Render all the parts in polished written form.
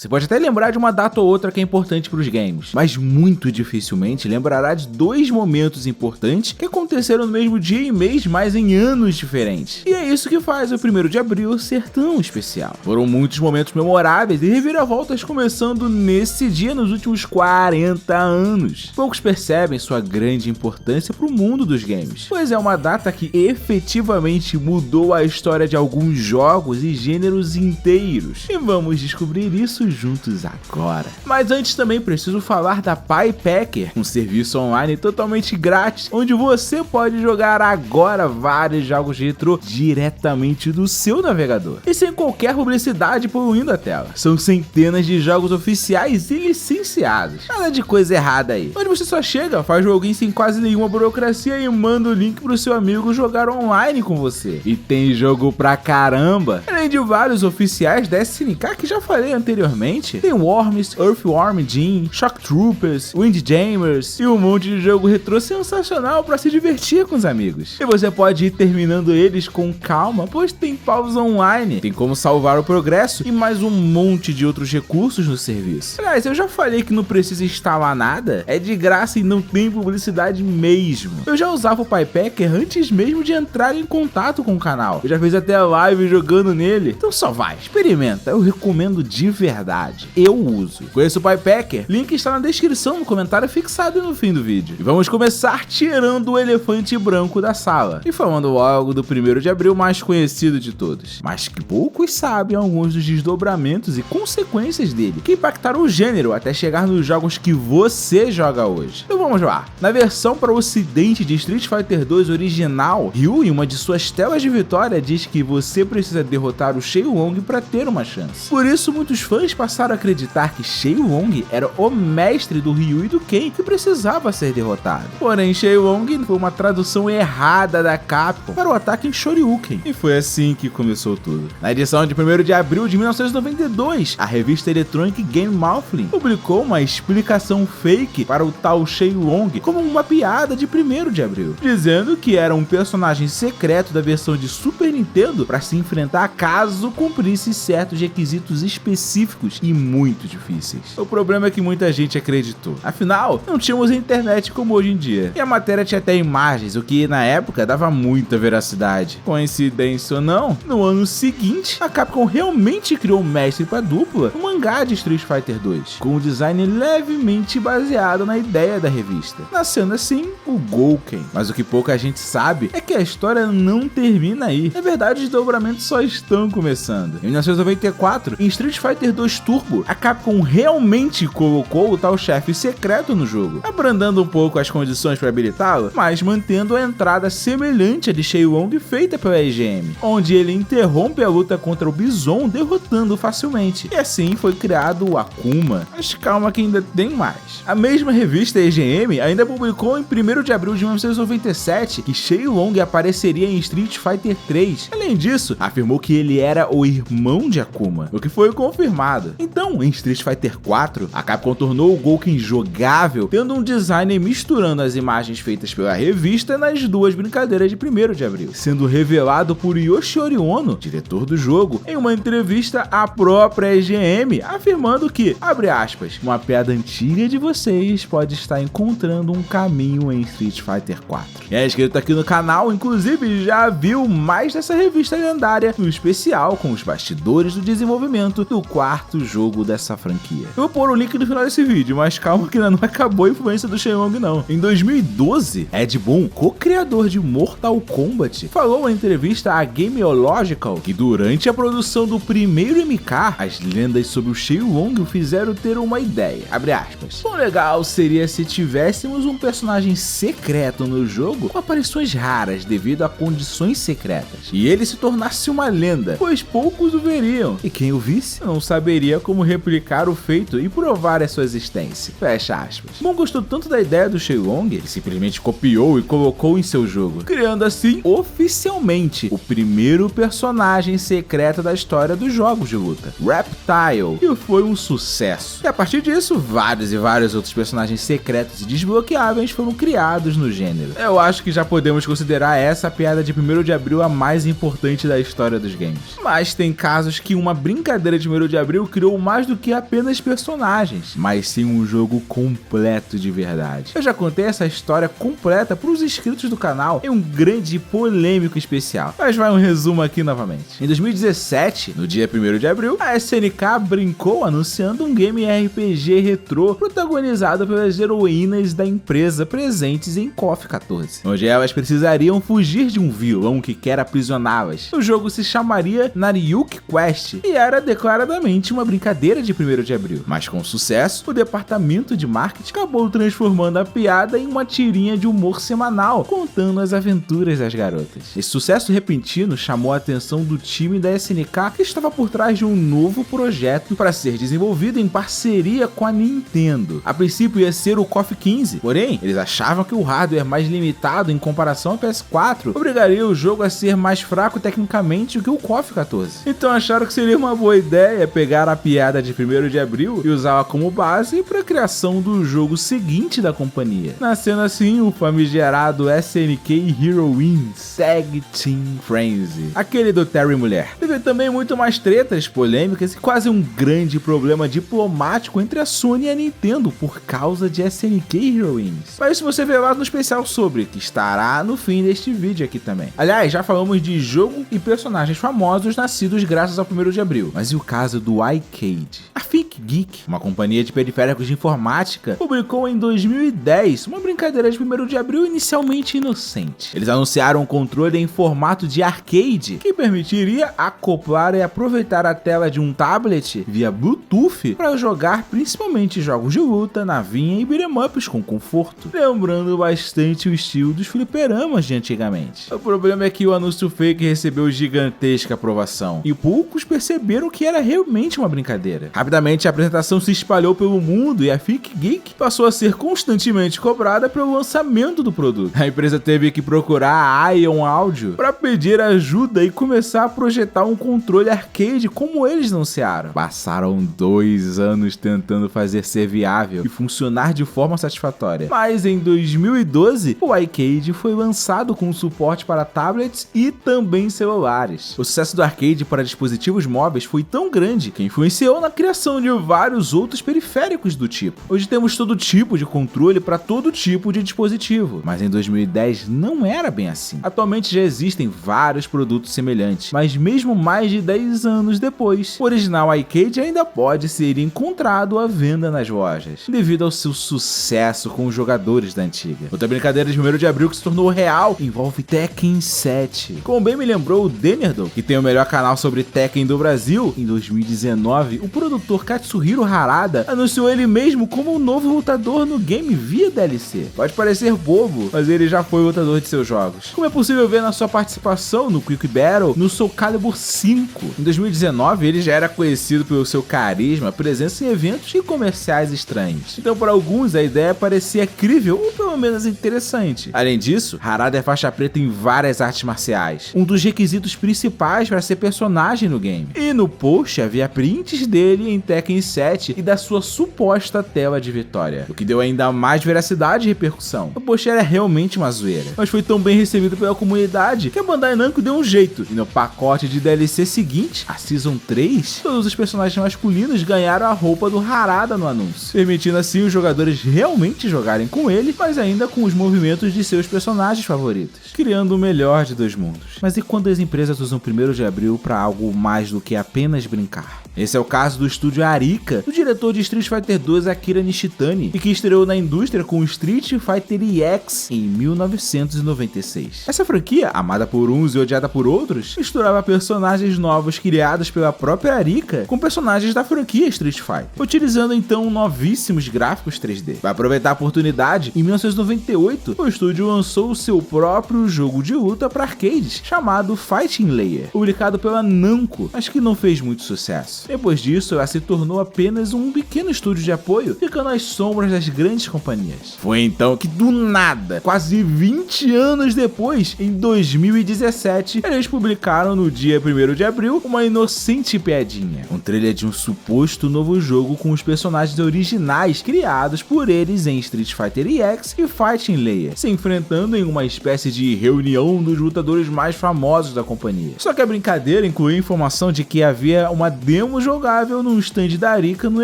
Você pode até lembrar de uma data ou outra que é importante para os games, mas muito dificilmente lembrará de dois momentos importantes que aconteceram no mesmo dia e mês, mas em anos diferentes. E é isso que faz o 1º de abril ser tão especial. Foram muitos momentos memoráveis e reviravoltas começando nesse dia nos últimos 40 anos. Poucos percebem sua grande importância para o mundo dos games, pois é uma data que efetivamente mudou a história de alguns jogos e gêneros inteiros. E vamos descobrir isso juntos agora. Mas antes também preciso falar da PyPacker, um serviço online totalmente grátis, onde você pode jogar agora vários jogos retrô diretamente do seu navegador e sem qualquer publicidade poluindo a tela. São centenas de jogos oficiais e licenciados. Nada de coisa errada aí. Onde você só chega, faz o login sem quase nenhuma burocracia e manda o link pro seu amigo jogar online com você. E tem jogo pra caramba. Além de vários oficiais da SNK que já falei anteriormente, tem Worms, Earthworm Jim, Shock Troopers, Windjammers e um monte de jogo retrô sensacional pra se divertir com os amigos. E você pode ir terminando eles com calma, pois tem pausa online, tem como salvar o progresso e mais um monte de outros recursos no serviço. Aliás, eu já falei que não precisa instalar nada, é de graça e não tem publicidade mesmo. Eu já usava o PyPacker antes mesmo de entrar em contato com o canal. Eu já fiz até live jogando nele, então só vai, experimenta, eu recomendo de verdade. Eu uso. Conheço o PyPacker? Link está na descrição, no comentário fixado no fim do vídeo. E vamos começar tirando o elefante branco da sala e falando logo do 1º de abril mais conhecido de todos, mas que poucos sabem alguns dos desdobramentos e consequências dele, que impactaram o gênero até chegar nos jogos que você joga hoje. Então vamos lá. Na versão para o ocidente de Street Fighter 2 original, Ryu, em uma de suas telas de vitória, diz que você precisa derrotar o Shenlong para ter uma chance. Por isso, muitos fãs passaram a acreditar que Shenlong era o mestre do Ryu e do Ken que precisava ser derrotado. Porém, Shenlong foi uma tradução errada da Capcom para o ataque em Shoryuken. E foi assim que começou tudo. Na edição de 1º de abril de 1992, a revista Electronic Game Monthly publicou uma explicação fake para o tal Shenlong como uma piada de 1º de abril, dizendo que era um personagem secreto da versão de Super Nintendo para se enfrentar caso cumprisse certos requisitos específicos e muito difíceis. O problema é que muita gente acreditou. Afinal, não tínhamos internet como hoje em dia. E a matéria tinha até imagens, o que na época dava muita veracidade. Coincidência ou não, no ano seguinte, a Capcom realmente criou um mestre para dupla, um mangá de Street Fighter 2, com um design levemente baseado na ideia da revista, nascendo assim o Gouken. Mas o que pouca gente sabe é que a história não termina aí. Na verdade, os desdobramentos só estão começando. Em 1994, em Street Fighter 2 Turbo, a Capcom realmente colocou o tal chefe secreto no jogo, abrandando um pouco as condições para habilitá-lo, mas mantendo a entrada semelhante à de Shenlong feita pela EGM, onde ele interrompe a luta contra o Bison, derrotando facilmente. E assim foi criado o Akuma. Mas calma que ainda tem mais. A mesma revista EGM ainda publicou em 1º de abril de 1997 que Shenlong apareceria em Street Fighter 3. Além disso, afirmou que ele era o irmão de Akuma, o que foi confirmado. Então, em Street Fighter 4, a Capcom tornou o Gouken jogável, tendo um design misturando as imagens feitas pela revista nas duas brincadeiras de 1º de abril, sendo revelado por Yoshiori Ono, diretor do jogo, em uma entrevista à própria EGM, afirmando que, abre aspas, uma piada antiga de vocês pode estar encontrando um caminho em Street Fighter 4. E é inscrito aqui no canal, inclusive já viu mais dessa revista lendária no especial com os bastidores do desenvolvimento do 4º jogo dessa franquia. Eu vou pôr o link no final desse vídeo, mas calma que ainda não acabou a influência do Shenlong não. Em 2012, Ed Boon, co-criador de Mortal Kombat, falou em entrevista à Gameological que durante a produção do primeiro MK, as lendas sobre o Shenlong o fizeram ter uma ideia, abre aspas. Quão legal seria se tivéssemos um personagem secreto no jogo com aparições raras devido a condições secretas, e ele se tornasse uma lenda, pois poucos o veriam, e quem o visse não saberia como replicar o feito e provar a sua existência. Fecha aspas. Boon gostou tanto da ideia do Shenlong que simplesmente copiou e colocou em seu jogo, criando assim, oficialmente, o primeiro personagem secreto da história dos jogos de luta, Reptile, e foi um sucesso. E a partir disso, vários e vários outros personagens secretos e desbloqueáveis foram criados no gênero. Eu acho que já podemos considerar essa piada de 1º de abril a mais importante da história dos games. games. Mas tem casos que uma brincadeira de 1º de abril criou mais do que apenas personagens, mas sim um jogo completo de verdade. Eu já contei essa história completa para os inscritos do canal em um grande e polêmico especial, mas vai um resumo aqui novamente. Em 2017, no dia 1º de abril, a SNK brincou anunciando um game RPG retrô protagonizado pelas heroínas da empresa presentes em KOF 14, onde elas precisariam fugir de um vilão que quer aprisioná-las. O jogo se chamaria Nariyuki Quest e era declaradamente uma brincadeira de 1º de abril, mas com sucesso, o departamento de marketing acabou transformando a piada em uma tirinha de humor semanal, contando as aventuras das garotas. Esse sucesso repentino chamou a atenção do time da SNK, que estava por trás de um novo projeto para ser desenvolvido em parceria com a Nintendo. A princípio ia ser o KOF 15, porém, eles achavam que o hardware mais limitado em comparação ao PS4 obrigaria o jogo a ser mais fraco tecnicamente do que o KOF 14. Então acharam que seria uma boa ideia pegar a piada de 1º de abril e usá-la como base para a criação do jogo seguinte da companhia, nascendo assim o famigerado SNK Heroines Tag Team Frenzy, aquele do Terry Mulher. Teve também muito mais tretas, polêmicas e quase um grande problema diplomático entre a Sony e a Nintendo por causa de SNK Heroines. Mas isso você vê lá no especial sobre, que estará no fim deste vídeo aqui também. Aliás, já falamos de jogo e personagens famosos nascidos graças ao 1º de abril, mas e o caso do iCade? A Think Geek, uma companhia de periféricos de informática, publicou em 2010 uma brincadeira de 1º de abril inicialmente inocente. Eles anunciaram um controle em formato de arcade que permitiria acoplar e aproveitar a tela de um tablet via Bluetooth para jogar principalmente jogos de luta, navinha e beat'em ups com conforto, lembrando bastante o estilo dos fliperamas de antigamente. O problema é que o anúncio fake recebeu gigantesca aprovação e poucos perceberam que era realmente uma brincadeira. Rapidamente a apresentação se espalhou pelo mundo e a Think Geek passou a ser constantemente cobrada pelo lançamento do produto. A empresa teve que procurar a Ion Audio para pedir ajuda e começar a projetar um controle arcade como eles anunciaram. Passaram 2 anos tentando fazer ser viável e funcionar de forma satisfatória, mas em 2012 o iCade foi lançado com suporte para tablets e também celulares. O sucesso do arcade para dispositivos móveis foi tão grande que influenciou na criação de vários outros periféricos do tipo. Hoje temos todo tipo de controle para todo tipo de dispositivo, mas em 2010 não era bem assim. Atualmente já existem vários produtos semelhantes, mas mesmo mais de 10 anos depois, o original iCade ainda pode ser encontrado à venda nas lojas, devido ao seu sucesso com os jogadores da antiga. Outra brincadeira de 1º de abril que se tornou real envolve Tekken 7. Como bem me lembrou o Denerdon, que tem o melhor canal sobre Tekken do Brasil, em 2019, o produtor Katsuhiro Harada anunciou ele mesmo como um novo lutador no game via DLC. Pode parecer bobo, mas ele já foi lutador de seus jogos, como é possível ver na sua participação no Quick Battle no Soul Calibur 5. Em 2019, ele já era conhecido pelo seu carisma, presença em eventos e comerciais estranhos. Então, para alguns, a ideia parecia crível ou pelo menos interessante. Além disso, Harada é faixa preta em várias artes marciais, um dos requisitos principais para ser personagem no game. E no post havia prints dele em Tekken 7 e da sua suposta tela de vitória, o que deu ainda mais veracidade e repercussão. O post era realmente uma zoeira, mas foi tão bem recebido pela comunidade que a Bandai Namco deu um jeito, e no pacote de DLC seguinte, a Season 3, todos os personagens masculinos ganharam a roupa do Harada no anúncio, permitindo assim os jogadores realmente jogarem com ele, mas ainda com os movimentos de seus personagens favoritos, criando o melhor de dois mundos. Mas e quando as empresas usam 1º de abril para algo mais do que apenas brincar? Esse é o caso do estúdio Arika, do diretor de Street Fighter 2 Akira Nishitani, e que estreou na indústria com Street Fighter EX em 1996. Essa franquia, amada por uns e odiada por outros, misturava personagens novos criados pela própria Arika com personagens da franquia Street Fighter, utilizando então novíssimos gráficos 3D. Para aproveitar a oportunidade, em 1998, o estúdio lançou o seu próprio jogo de luta para arcades, chamado Fighting Layer, publicado pela Namco, mas que não fez muito sucesso. Depois disso, ela se tornou apenas um pequeno estúdio de apoio, ficando às sombras das grandes companhias. Foi então que, do nada, quase 20 anos depois, em 2017, eles publicaram no dia 1º de abril uma inocente piadinha, um trailer de um suposto novo jogo com os personagens originais criados por eles em Street Fighter EX e Fighting Layer, se enfrentando em uma espécie de reunião dos lutadores mais famosos da companhia. Só que a brincadeira incluía a informação de que havia uma demo jogável num stand da Arika no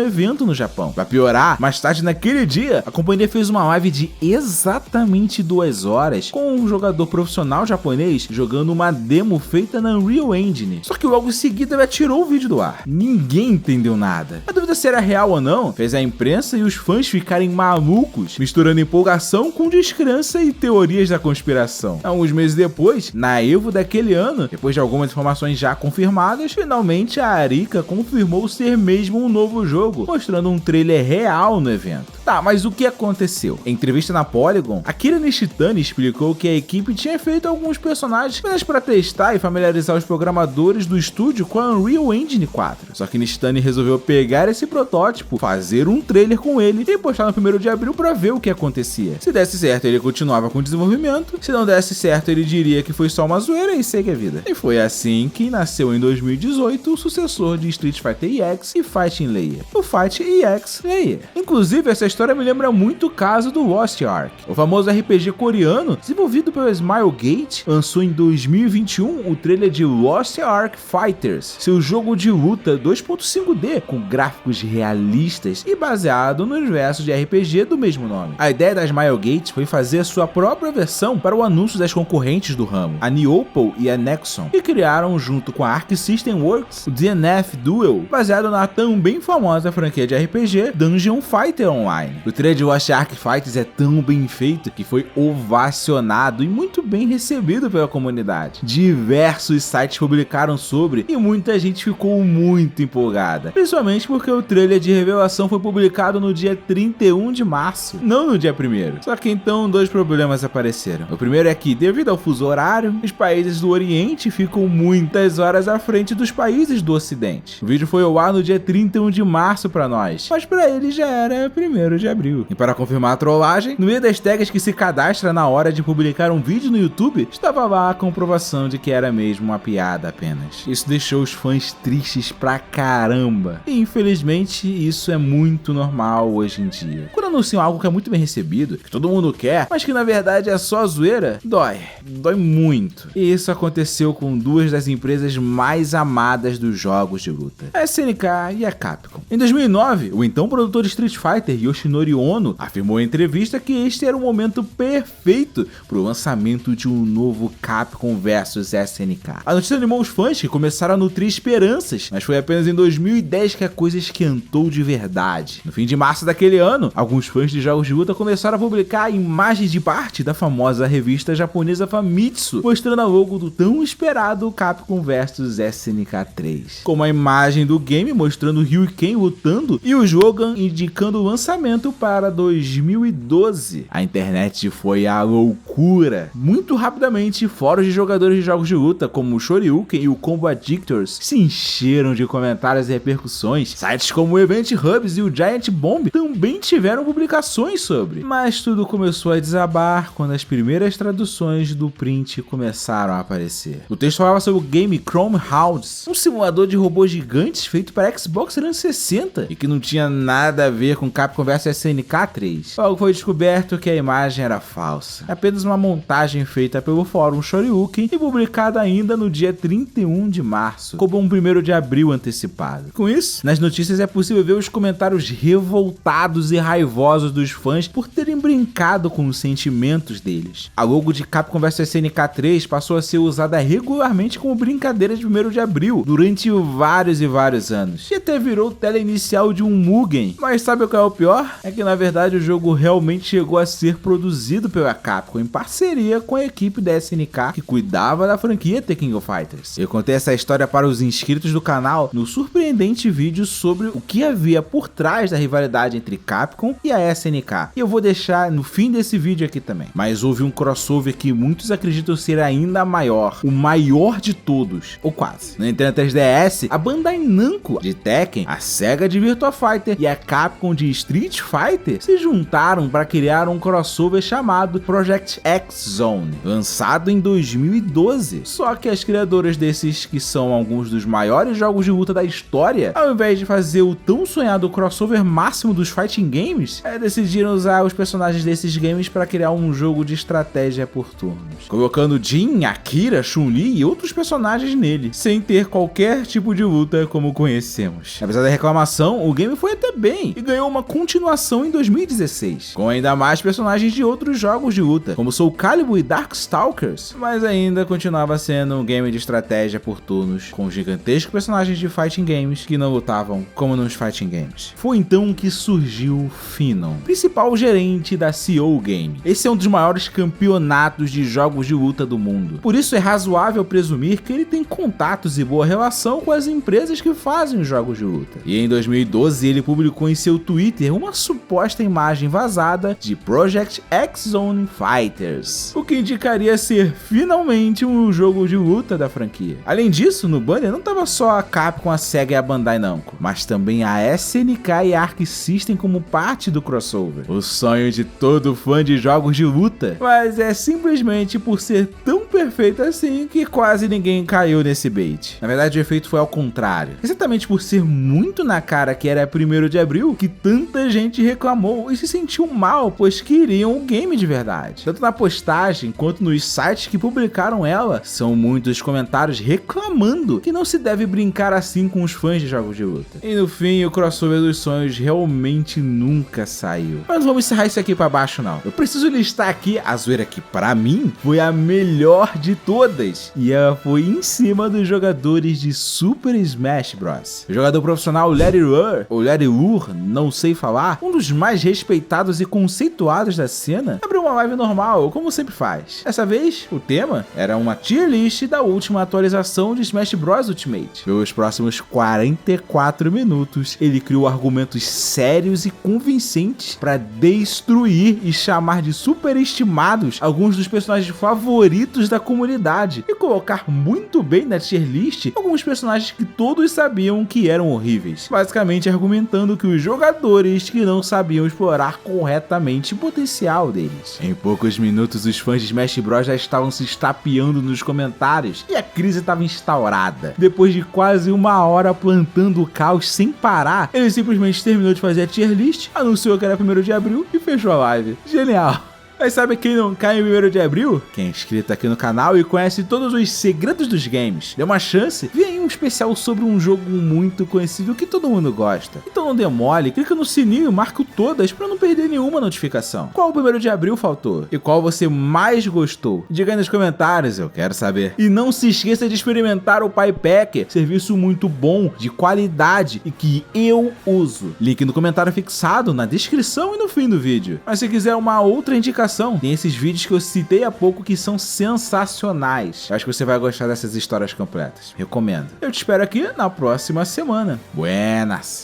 evento no Japão. Pra piorar, mais tarde naquele dia, a companhia fez uma live de exatamente 2 horas com um jogador profissional japonês jogando uma demo feita na Unreal Engine. Só que logo em seguida ela tirou o vídeo do ar. Ninguém entendeu nada. A dúvida se era real ou não fez a imprensa e os fãs ficarem malucos, misturando empolgação com descrença e teorias da conspiração. Alguns meses depois, na EVO daquele ano, depois de algumas informações já confirmadas, finalmente a Arika confirmou ser mesmo um novo jogo, mostrando um trailer real no evento. Tá, mas o que aconteceu? Em entrevista na Polygon, Akira Nishitani explicou que a equipe tinha feito alguns personagens apenas para testar e familiarizar os programadores do estúdio com a Unreal Engine 4. Só que Nishitani resolveu pegar esse protótipo, fazer um trailer com ele e postar no 1º de abril para ver o que acontecia. Se desse certo, ele continuava com o desenvolvimento. Se não desse certo, ele diria que foi só uma zoeira e segue a vida. E foi assim que nasceu em 2018 o sucessor de Street Fighter EX e Fighting Layer, o Fight EX Layer. Inclusive, essa história me lembra muito o caso do Lost Ark. O famoso RPG coreano, desenvolvido pelo Smilegate, lançou em 2021 o trailer de Lost Ark Fighters, seu jogo de luta 2.5D com gráficos realistas e baseado no universo de RPG do mesmo nome. A ideia da Smilegate foi fazer a sua própria versão para o anúncio das concorrentes do ramo, a Neopol e a Nexon, que criaram junto com a Arc System Works o DNF Duel, baseado na também famosa franquia de RPG Dungeon Fighter Online. O trailer de Lost Ark Fighters é tão bem feito que foi ovacionado e muito bem recebido pela comunidade. Diversos sites publicaram sobre e muita gente ficou muito empolgada, principalmente porque o trailer de revelação foi publicado no dia 31 de março, não no dia 1º. Só que então 2 problemas apareceram. O primeiro é que, devido ao fuso horário, os países do Oriente ficam muitas horas à frente dos países do Ocidente. O vídeo foi ao ar no dia 31 de março para nós, mas para eles já era 1º de abril. E para confirmar a trollagem, no meio das tags que se cadastra na hora de publicar um vídeo no YouTube, estava lá a comprovação de que era mesmo uma piada apenas. Isso deixou os fãs tristes pra caramba. E infelizmente isso é muito normal hoje em dia. Quando anunciam algo que é muito bem recebido, que todo mundo quer, mas que na verdade é só zoeira, dói muito. E isso aconteceu com 2 das empresas mais amadas dos jogos de luta, a SNK e a Capcom. Em 2009, o então produtor de Street Fighter, Yoshinori Ono, afirmou em entrevista que este era o momento perfeito para o lançamento de um novo Capcom vs SNK. A notícia animou os fãs, que começaram a nutrir esperanças, mas foi apenas em 2010 que a coisa esquentou de verdade. No fim de março daquele ano, alguns fãs de jogos de luta começaram a publicar imagens de parte da famosa revista japonesa Famitsu, mostrando a logo do tão esperado Capcom vs SNK 3. Com uma imagem do game mostrando Ryu e Ken lutando e o Jogan indicando o lançamento para 2012. A internet foi a loucura. Muito rapidamente, fóruns de jogadores de jogos de luta, como o Shoryuken e o Combo Addictors, se encheram de comentários e repercussões. Sites como o Event Hubs e o Giant Bomb também tiveram publicações sobre. Mas tudo começou a desabar quando as primeiras traduções do print começaram a aparecer. O texto falava sobre o game Chrome Hounds, um simulador de robôs gigantes feito para Xbox 360 e que não tinha nada a ver com Capcom vs SNK 3. Logo foi descoberto que a imagem era falsa, apenas uma montagem feita pelo fórum Shoryuken e publicada ainda no dia 31 de março, como um 1º de abril antecipado. Com isso, nas notícias é possível ver os comentários revoltados e raivosos dos fãs por terem brincado com os sentimentos deles. A logo de Capcom vs SNK 3 passou a ser usada regularmente como brincadeira de 1º de abril durante vários anos, e até virou tela inicial de um Mugen. Mas sabe o que é o pior? É que na verdade o jogo realmente chegou a ser produzido pela Capcom em parceria com a equipe da SNK que cuidava da franquia The King of Fighters. Eu contei essa história para os inscritos do canal no surpreendente vídeo sobre o que havia por trás da rivalidade entre Capcom e a SNK, e eu vou deixar no fim desse vídeo aqui também. Mas houve um crossover que muitos acreditam ser ainda maior, o maior de todos, ou quase. No Nintendo 3DS, a Bandai Namco de Tekken, a Sega de Virtua Fighter e a Capcom de Street Fighter se juntaram para criar um crossover chamado Project X Zone, lançado em 2012. Só que as criadoras desses, que são alguns dos maiores jogos de luta da história, ao invés de fazer o tão sonhado crossover máximo dos fighting games, decidiram usar os personagens desses games para criar um jogo de estratégia por turnos, colocando Jin, Akira, Chun-Li e outros outros personagens nele, sem ter qualquer tipo de luta como conhecemos. Apesar da reclamação, o game foi até bem e ganhou uma continuação em 2016, com ainda mais personagens de outros jogos de luta, como Soul Calibur e Darkstalkers, mas ainda continuava sendo um game de estratégia por turnos, com gigantescos personagens de fighting games que não lutavam como nos fighting games. Foi então que surgiu Phenom, principal gerente da CO Game. Esse é um dos maiores campeonatos de jogos de luta do mundo, por isso é razoável presumir que ele tem contatos e boa relação com as empresas que fazem os jogos de luta. E em 2012 ele publicou em seu Twitter uma suposta imagem vazada de Project X Zone Fighters, o que indicaria ser finalmente um jogo de luta da franquia. Além disso, no banner não estava só a Capcom, a Sega e a Bandai Namco, mas também a SNK e a Arc System como parte do crossover. O sonho de todo fã de jogos de luta, mas é simplesmente por ser tão perfeito assim que quase ninguém caiu nesse bait. Na verdade, o efeito foi ao contrário. Exatamente por ser muito na cara que era 1º de abril que tanta gente reclamou e se sentiu mal, pois queriam o game de verdade. Tanto na postagem quanto nos sites que publicaram ela, são muitos comentários reclamando que não se deve brincar assim com os fãs de jogos de luta. E no fim, o crossover dos sonhos realmente nunca saiu. Mas não vamos encerrar isso aqui pra baixo não. Eu preciso listar aqui a zoeira que pra mim foi a melhor de todas, e ela foi em cima dos jogadores de Super Smash Bros. O jogador profissional Larry Lur, ou Larry Lur, não sei falar, um dos mais respeitados e conceituados da cena, abriu uma live normal, como sempre faz. Dessa vez, o tema era uma tier list da última atualização de Smash Bros Ultimate. Pelos próximos 44 minutos, ele criou argumentos sérios e convincentes para destruir e chamar de superestimados alguns dos personagens favoritos da comunidade e colocar muito bem na tier list alguns personagens que todos sabiam que eram horríveis, basicamente argumentando que os jogadores que não sabiam explorar corretamente o potencial deles. Em poucos minutos, os fãs de Smash Bros já estavam se estapeando nos comentários e a crise estava instaurada. Depois de quase uma hora plantando o caos sem parar, ele simplesmente terminou de fazer a tier list, anunciou que era 1º de abril e fechou a live. Genial! Mas sabe quem não cai em 1º de abril? Quem é inscrito aqui no canal e conhece todos os segredos dos games. Dê uma chance, vem aí um especial sobre um jogo muito conhecido que todo mundo gosta. Então não demole, clica no sininho e marca o todas para não perder nenhuma notificação. Qual o 1º de abril faltou? E qual você mais gostou? Diga aí nos comentários, eu quero saber. E não se esqueça de experimentar o PyPacker, serviço muito bom, de qualidade e que eu uso. Link no comentário fixado, na descrição e no fim do vídeo. Mas se quiser uma outra indicação, tem esses vídeos que eu citei há pouco que são sensacionais. Eu acho que você vai gostar dessas histórias completas. Recomendo. Eu te espero aqui na próxima semana. Buenas!